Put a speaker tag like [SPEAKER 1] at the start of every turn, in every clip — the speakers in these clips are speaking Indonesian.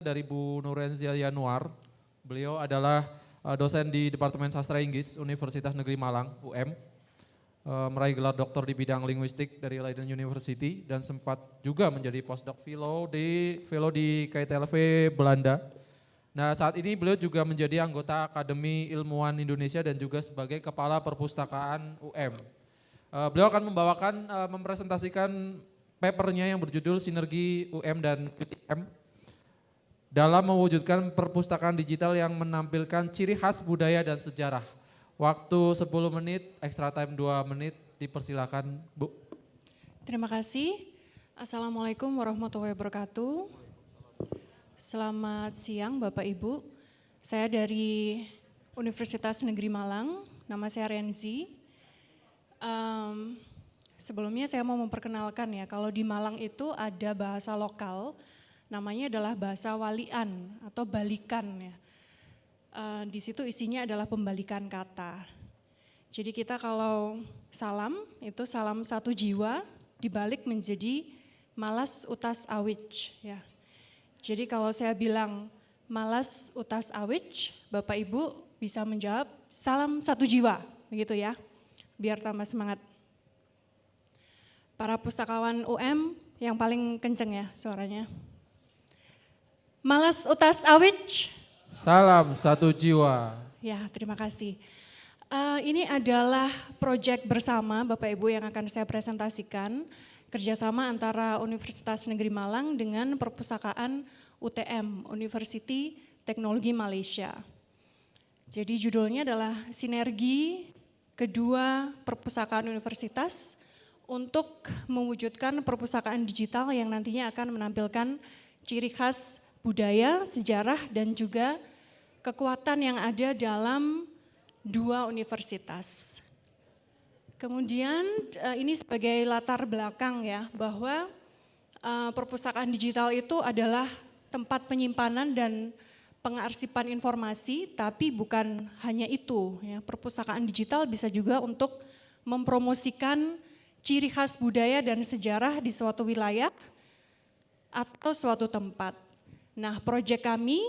[SPEAKER 1] Dari Bu Nurenzia Yanuar. Beliau adalah dosen di Departemen Sastra Inggris Universitas Negeri Malang, UM. Meraih gelar doktor di bidang linguistik dari Leiden University dan sempat juga menjadi postdoc fellow di KTLV Belanda. Nah, saat ini beliau juga menjadi anggota Akademi Ilmuwan Indonesia dan juga sebagai Kepala Perpustakaan UM. Beliau akan mempresentasikan papernya yang berjudul Sinergi UM dan UTM dalam mewujudkan perpustakaan digital yang menampilkan ciri khas budaya dan sejarah. Waktu 10 menit, extra time 2 menit, dipersilakan Bu.
[SPEAKER 2] Terima kasih. Assalamualaikum warahmatullahi wabarakatuh. Selamat siang Bapak Ibu. Saya dari Universitas Negeri Malang, nama saya Renzi. Sebelumnya saya mau memperkenalkan ya, kalau di Malang itu ada bahasa lokal, namanya adalah bahasa walian atau balikan ya. Di situ isinya adalah pembalikan kata. Jadi kita kalau salam itu salam satu jiwa dibalik menjadi malas utas awich ya. Jadi kalau saya bilang malas utas awich, Bapak Ibu bisa menjawab salam satu jiwa begitu ya. Biar tambah semangat. Para pustakawan UM yang paling kenceng ya suaranya. Malas utas awich.
[SPEAKER 1] Salam satu jiwa.
[SPEAKER 2] Ya, terima kasih. Ini adalah proyek bersama Bapak Ibu yang akan saya presentasikan, kerjasama antara Universitas Negeri Malang dengan Perpustakaan UTM, University Teknologi Malaysia. Jadi judulnya adalah Sinergi Kedua Perpustakaan Universitas untuk mewujudkan perpustakaan digital yang nantinya akan menampilkan ciri khas budaya, sejarah, dan juga kekuatan yang ada dalam dua universitas. Kemudian ini sebagai latar belakang ya, bahwa perpustakaan digital itu adalah tempat penyimpanan dan pengarsipan informasi, tapi bukan hanya itu. Ya. Perpustakaan digital bisa juga untuk mempromosikan ciri khas budaya dan sejarah di suatu wilayah atau suatu tempat. Nah, proyek kami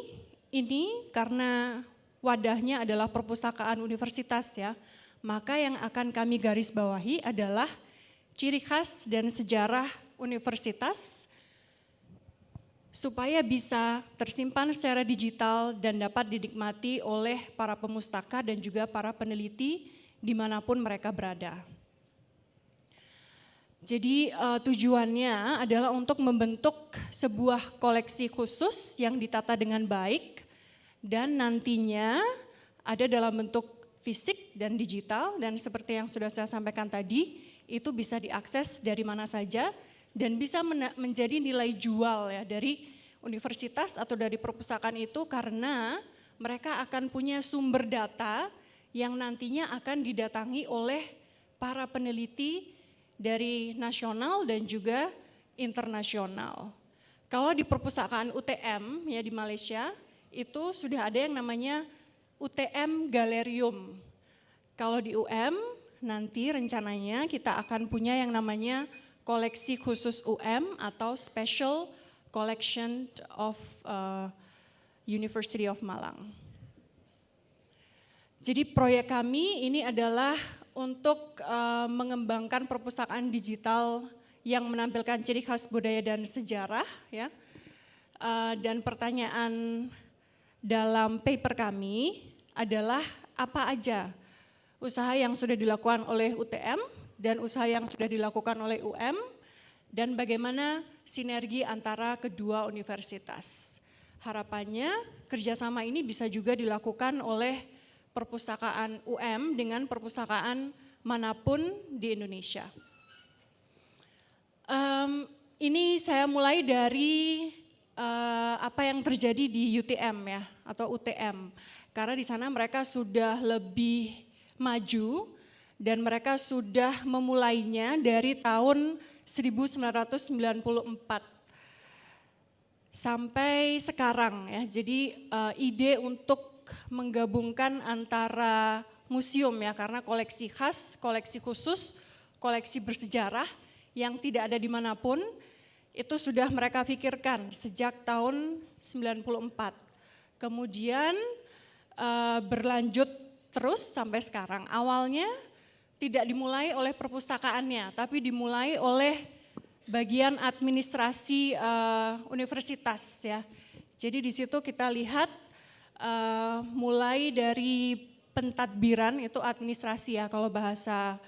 [SPEAKER 2] ini karena wadahnya adalah perpustakaan universitas ya, maka yang akan kami garis bawahi adalah ciri khas dan sejarah universitas supaya bisa tersimpan secara digital dan dapat dinikmati oleh para pemustaka dan juga para peneliti dimanapun mereka berada. Jadi tujuannya adalah untuk membentuk sebuah koleksi khusus yang ditata dengan baik dan nantinya ada dalam bentuk fisik dan digital dan seperti yang sudah saya sampaikan tadi itu bisa diakses dari mana saja dan bisa menjadi nilai jual ya dari universitas atau dari perpustakaan itu karena mereka akan punya sumber data yang nantinya akan didatangi oleh para peneliti dari nasional dan juga internasional. Kalau di perpustakaan UTM ya di Malaysia itu sudah ada yang namanya UTM Galerium. Kalau di UM nanti rencananya kita akan punya yang namanya koleksi khusus UM atau Special Collection of University of Malang. Jadi proyek kami ini adalah untuk mengembangkan perpustakaan digital yang menampilkan ciri khas budaya dan sejarah ya. Dan pertanyaan dalam paper kami adalah apa aja usaha yang sudah dilakukan oleh UTM dan usaha yang sudah dilakukan oleh UM dan bagaimana sinergi antara kedua universitas. Harapannya kerjasama ini bisa juga dilakukan oleh perpustakaan UM dengan perpustakaan manapun di Indonesia. Ini saya mulai dari apa yang terjadi di UTM ya atau UTM. Karena di sana mereka sudah lebih maju dan mereka sudah memulainya dari tahun 1994 sampai sekarang ya. Jadi ide untuk menggabungkan antara museum ya karena koleksi khas, koleksi khusus, koleksi bersejarah yang tidak ada dimanapun itu sudah mereka pikirkan sejak tahun 94. Kemudian berlanjut terus sampai sekarang. Awalnya tidak dimulai oleh perpustakaannya, tapi dimulai oleh bagian administrasi universitas ya. Jadi di situ kita lihat mulai dari pentadbiran, itu administrasi ya kalau bahasa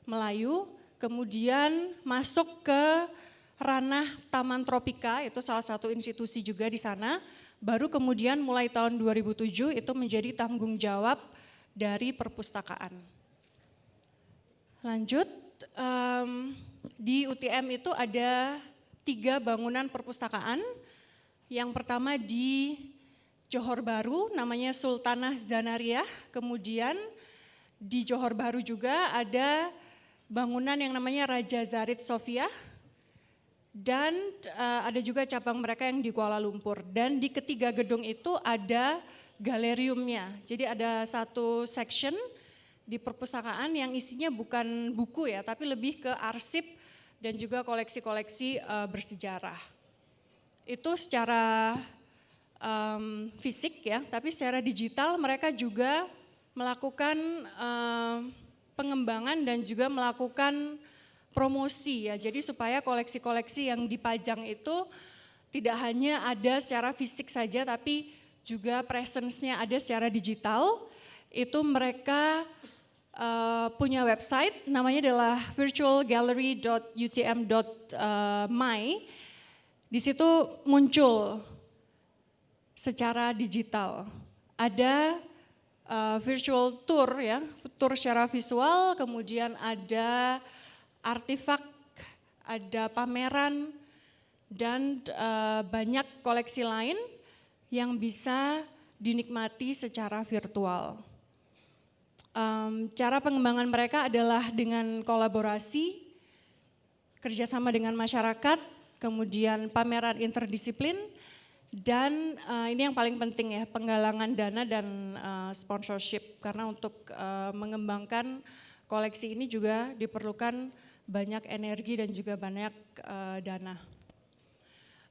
[SPEAKER 2] Melayu, kemudian masuk ke ranah Taman Tropika, itu salah satu institusi juga di sana. Baru kemudian mulai tahun 2007 itu menjadi tanggung jawab dari perpustakaan. Lanjut, di UTM itu ada 3 bangunan perpustakaan. Yang pertama di Johor Bahru namanya Sultanah Zanariah, kemudian di Johor Bahru juga ada bangunan yang namanya Raja Zarid Sofia, dan ada juga cabang mereka yang di Kuala Lumpur. Dan di ketiga gedung itu ada galeriumnya, jadi ada satu section di perpustakaan yang isinya bukan buku ya, tapi lebih ke arsip dan juga koleksi-koleksi bersejarah. Itu secara fisik ya, tapi secara digital mereka juga melakukan pengembangan dan juga melakukan promosi ya. Jadi supaya koleksi-koleksi yang dipajang itu tidak hanya ada secara fisik saja, tapi juga presence-nya ada secara digital. Itu mereka punya website, namanya adalah virtualgallery.utm.my. Di situ muncul secara digital. Ada virtual tour ya, tour secara visual, kemudian ada artefak, ada pameran, dan banyak koleksi lain yang bisa dinikmati secara virtual. Cara pengembangan mereka adalah dengan kolaborasi, kerjasama dengan masyarakat, kemudian pameran interdisiplin, dan ini yang paling penting ya, penggalangan dana dan sponsorship. Karena untuk mengembangkan koleksi ini juga diperlukan banyak energi dan juga banyak dana.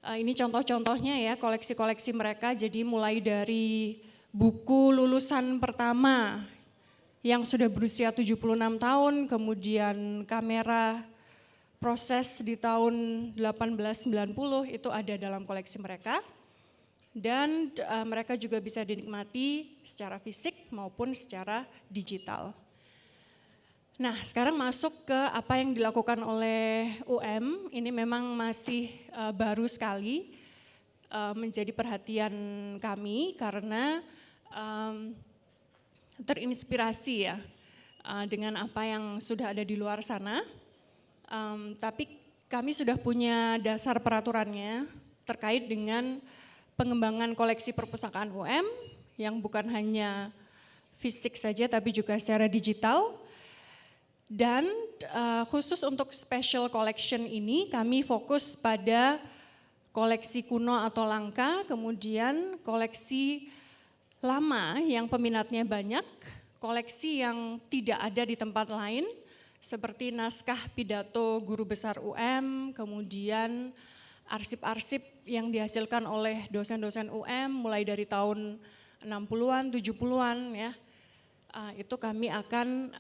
[SPEAKER 2] Ini contoh-contohnya ya koleksi-koleksi mereka, jadi mulai dari buku lulusan pertama yang sudah berusia 76 tahun, kemudian kamera proses di tahun 1890 itu ada dalam koleksi mereka. Dan mereka juga bisa dinikmati secara fisik maupun secara digital. Nah, sekarang masuk ke apa yang dilakukan oleh UM, ini memang masih baru sekali menjadi perhatian kami karena terinspirasi ya dengan apa yang sudah ada di luar sana. Tapi kami sudah punya dasar peraturannya terkait dengan pengembangan koleksi perpustakaan UM yang bukan hanya fisik saja tapi juga secara digital. Dan khusus untuk special collection ini kami fokus pada koleksi kuno atau langka, kemudian koleksi lama yang peminatnya banyak, koleksi yang tidak ada di tempat lain seperti naskah pidato guru besar UM, kemudian arsip-arsip yang dihasilkan oleh dosen-dosen UM mulai dari tahun 60-an, 70-an ya. Itu kami akan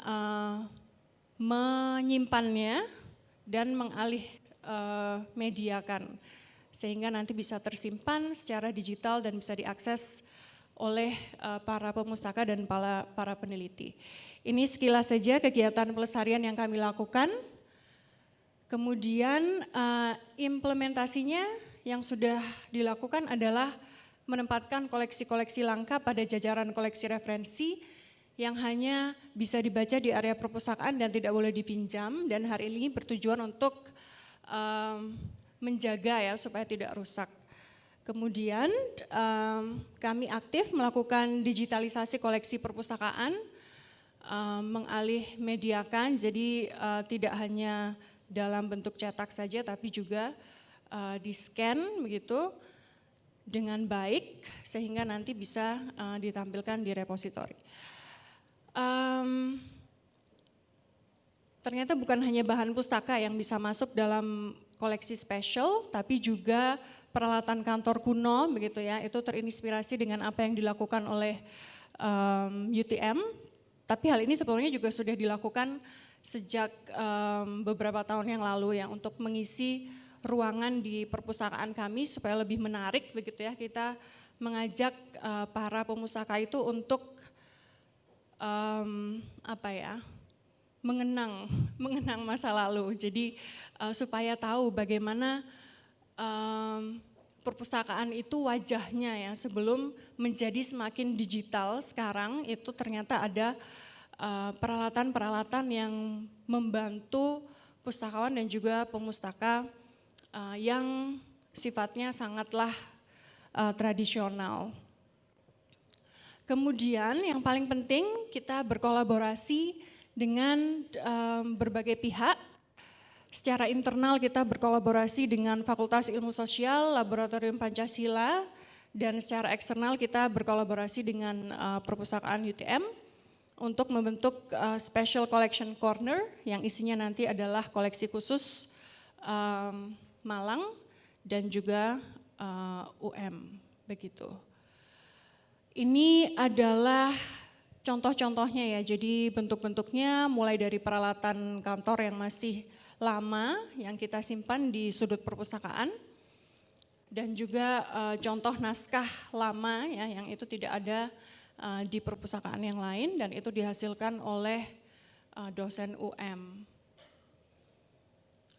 [SPEAKER 2] menyimpannya dan mengalih mediakan sehingga nanti bisa tersimpan secara digital dan bisa diakses oleh para pemustaka dan para peneliti. Ini sekilas saja kegiatan pelestarian yang kami lakukan. Kemudian implementasinya yang sudah dilakukan adalah menempatkan koleksi-koleksi langka pada jajaran koleksi referensi yang hanya bisa dibaca di area perpustakaan dan tidak boleh dipinjam, dan hari ini bertujuan untuk menjaga ya supaya tidak rusak. Kemudian kami aktif melakukan digitalisasi koleksi perpustakaan, mengalih mediakan, jadi tidak hanya dalam bentuk cetak saja tapi juga di-scan begitu dengan baik sehingga nanti bisa ditampilkan di repositori. Ternyata bukan hanya bahan pustaka yang bisa masuk dalam koleksi spesial, tapi juga peralatan kantor kuno begitu ya, itu terinspirasi dengan apa yang dilakukan oleh UTM. Tapi hal ini sebetulnya juga sudah dilakukan sejak beberapa tahun yang lalu ya, untuk mengisi ruangan di perpustakaan kami supaya lebih menarik begitu ya. Kita mengajak para pemustaka itu untuk mengenang masa lalu. Jadi supaya tahu bagaimana perpustakaan itu wajahnya ya, sebelum menjadi semakin digital sekarang itu ternyata ada peralatan-peralatan yang membantu pustakawan dan juga pemustaka yang sifatnya sangatlah tradisional. Kemudian yang paling penting kita berkolaborasi dengan berbagai pihak. Secara internal kita berkolaborasi dengan Fakultas Ilmu Sosial, Laboratorium Pancasila, dan secara eksternal kita berkolaborasi dengan perpustakaan UTM untuk membentuk Special Collection Corner yang isinya nanti adalah koleksi khusus Malang dan juga UM begitu. Ini adalah contoh-contohnya ya, jadi bentuk-bentuknya mulai dari peralatan kantor yang masih lama yang kita simpan di sudut perpustakaan dan juga contoh naskah lama ya yang itu tidak ada di perpustakaan yang lain dan itu dihasilkan oleh dosen UM.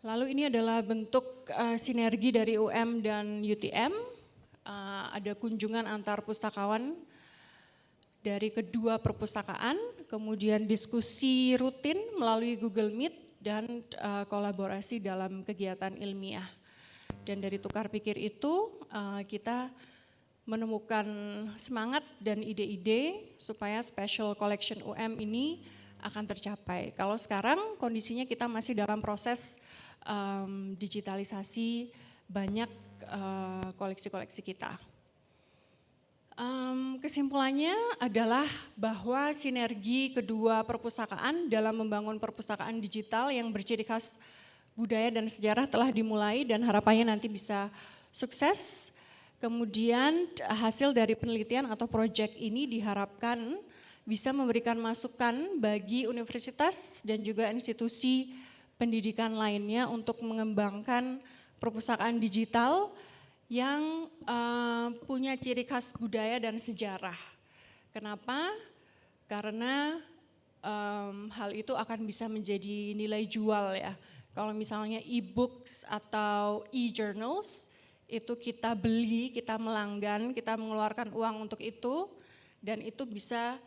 [SPEAKER 2] Lalu ini adalah bentuk sinergi dari UM dan UTM, ada kunjungan antar pustakawan dari kedua perpustakaan, kemudian diskusi rutin melalui Google Meet dan kolaborasi dalam kegiatan ilmiah. Dan dari tukar pikir itu kita menemukan semangat dan ide-ide supaya Special Collection UM ini akan tercapai. Kalau sekarang kondisinya kita masih dalam proses digitalisasi banyak koleksi-koleksi kita. Kesimpulannya adalah bahwa sinergi kedua perpustakaan dalam membangun perpustakaan digital yang berciri khas budaya dan sejarah telah dimulai dan harapannya nanti bisa sukses. Kemudian hasil dari penelitian atau proyek ini diharapkan bisa memberikan masukan bagi universitas dan juga institusi pendidikan lainnya untuk mengembangkan perpustakaan digital yang punya ciri khas budaya dan sejarah. Kenapa? Karena hal itu akan bisa menjadi nilai jual ya. Kalau misalnya e-books atau e-journals itu kita beli, kita melanggan, kita mengeluarkan uang untuk itu dan itu bisa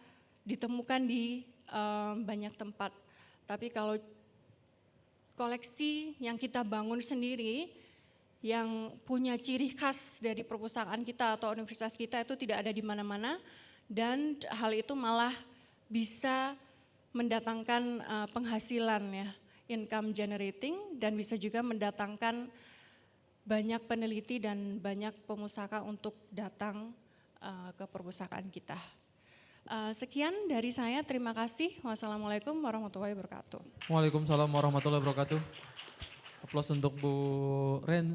[SPEAKER 2] ditemukan di banyak tempat. Tapi kalau koleksi yang kita bangun sendiri yang punya ciri khas dari perpustakaan kita atau universitas kita itu tidak ada di mana-mana dan hal itu malah bisa mendatangkan penghasilan ya, income generating dan bisa juga mendatangkan banyak peneliti dan banyak pemustaka untuk datang ke perpustakaan kita. Sekian dari saya, terima kasih. Wassalamualaikum warahmatullahi wabarakatuh.
[SPEAKER 1] Waalaikumsalam warahmatullahi wabarakatuh. Aplaus untuk Bu Ren.